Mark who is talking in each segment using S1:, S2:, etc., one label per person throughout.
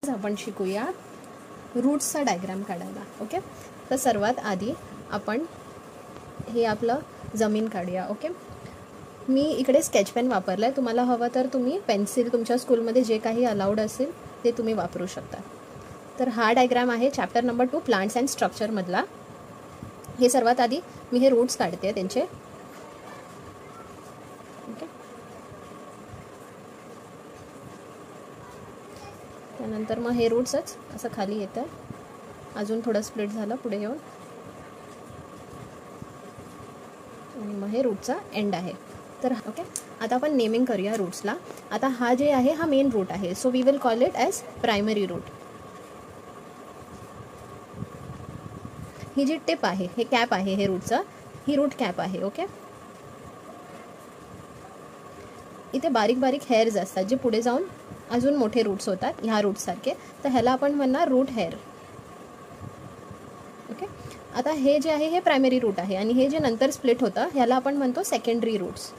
S1: आपण शिकूया रूट्सचा डायग्राम काढायला. ओके, तर सर्वात आधी आपण हे आपलं जमीन काढूया. ओके, मी इकडे स्केच पेन वापरला आहे. तुम्हाला हवं तर तुम्ही पेन्सिल, तुमच्या स्कूलमध्ये जे काही अलाउड असेल ते तुम्ही वापरू शकता. तर हा डायग्राम आहे चॅप्टर नंबर 2 प्लांट्स अँड स्ट्रक्चरमधला. हे सर्वात आधी मी हे रूट्स काढते त्यांचे. ओके, त्यानंतर मग हे रूट्सच असं खाली येतं. अजून थोडं स्प्लिट झालं पुढे येऊन, आणि मग हे रूटचा एंड आहे. तर ओके, आता आपण नेमिंग करूया रूट्सला. आता हा जे आहे हा मेन रूट आहे, so we will call it as primary root. ही जी टिप आहे, हे कॅप आहे, हे रूटचं, ही रूट कॅप आहे. ओके, इथे बारीक बारीक हेअर्स असतात जे पुढे जाऊन अजून मोठे रूट्स होतात ह्या रूटसारखे, तर ह्याला आपण म्हणणार रूट हेअर. ओके, आता हे जे आहे हे प्रायमरी रूट आहे, आणि हे जे नंतर स्प्लिट होतं ह्याला आपण म्हणतो सेकंडरी रूट्स.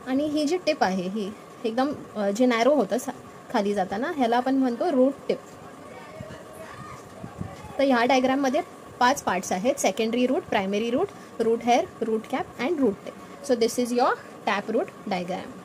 S1: आणि ही जी टिप आहे ही एकदम जे नॅरो होतं खाली जाताना, ह्याला आपण म्हणतो रूट टिप. तर ह्या डायग्राममध्ये 5 पार्ट्स आहेत: secondary root, primary root, root hair, root cap and root tip. So this is your tap root diagram.